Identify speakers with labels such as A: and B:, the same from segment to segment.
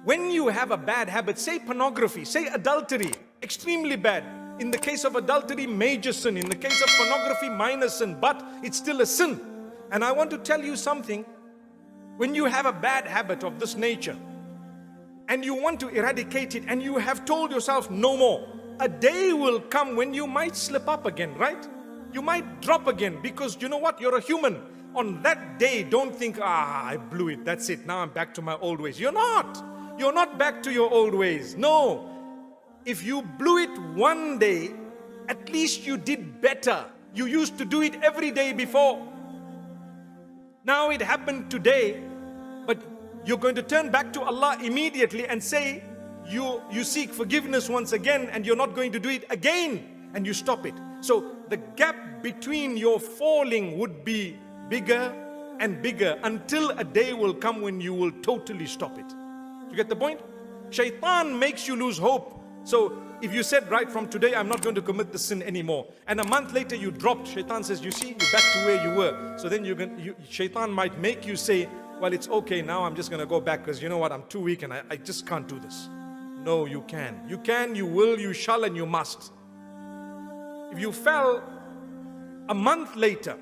A: When you have a bad habit, say pornography, say adultery, extremely bad. In the case of adultery, major sin. In the case of pornography, minor sin, but it's still a sin. And I want to tell you something. When you have a bad habit of this nature and you want to eradicate it and you have told yourself no more, a day will come when you might slip up again, right? You might drop again, because you know what? You're a human. On that day, don't think, I blew it, that's it, now I'm back to my old ways. You're not. You're not back to your old ways. No. If you blew it one day, at least you did better. You used to do it every day before. Now it happened today, but you're going to turn back to Allah immediately and say, you seek forgiveness once again, and you're not going to do it again, and you stop it. So the gap between your falling would be bigger and bigger until a day will come when you will totally stop it. You get the point? Shaitan makes you lose hope. So if you said, right from today, I'm not going to commit the sin anymore, and a month later you dropped, Shaitan says, you see, you're back to where you were. So then Shaitan might make you say, well, it's okay, now I'm just going to go back because you know what, I'm too weak and I just can't do this. No, you can. You can, you will, you shall, and you must. If you fell a month later,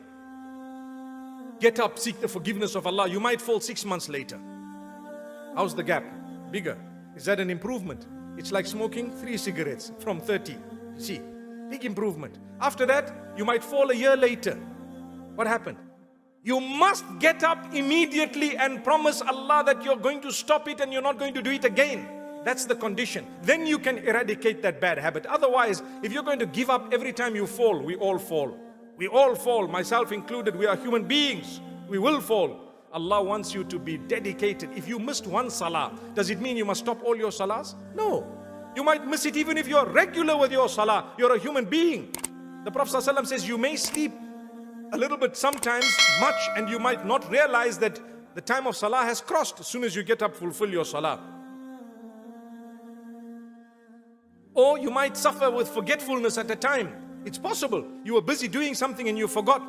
A: get up, seek the forgiveness of Allah. You might fall 6 months later. How's the gap? Bigger. Is that an improvement? It's like smoking 3 cigarettes from 30. See, big improvement. After that, you might fall a year later. What happened? You must get up immediately and promise Allah that you're going to stop it and you're not going to do it again. That's the condition. Then you can eradicate that bad habit. Otherwise, if you're going to give up every time you fall, we all fall. We all fall, myself included. We are human beings. We will fall. Allah wants you to be dedicated. If you missed one salah, does it mean you must stop all your salahs? No. You might miss it even if you're regular with your salah. You're a human being. The Prophet ﷺ says you may sleep a little bit sometimes, much, and you might not realize that the time of salah has crossed. As soon as you get up, fulfill your salah. Or you might suffer with forgetfulness at a time. It's possible. You were busy doing something and you forgot.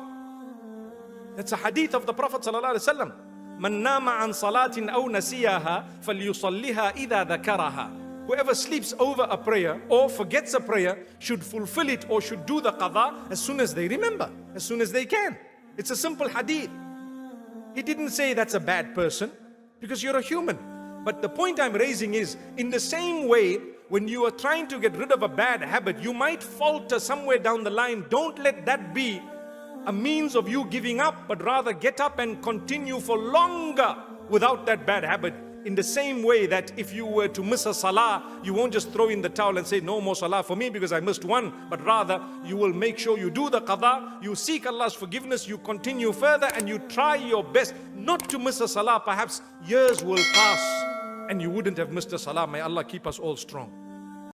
A: That's a hadith of the Prophet ﷺ. مَنْ نَامَ عَنْ صَلَاةٍ أَوْ نَسِيَهَا فَلْيُصَلِّهَا إِذَا ذَكَرَهَا. Whoever sleeps over a prayer or forgets a prayer should fulfill it or should do the qadha as soon as they remember, as soon as they can. It's a simple hadith. He didn't say that's a bad person, because you're a human. But the point I'm raising is, in the same way, when you are trying to get rid of a bad habit, you might falter somewhere down the line. Don't let that be a means of you giving up, but rather get up and continue for longer without that bad habit. In the same way that if you were to miss a salah, you won't just throw in the towel and say no more salah for me because I missed one, but rather you will make sure you do the qadha, you seek Allah's forgiveness, you continue further, and you try your best not to miss a salah. Perhaps years will pass and you wouldn't have missed a salah. May Allah keep us all strong.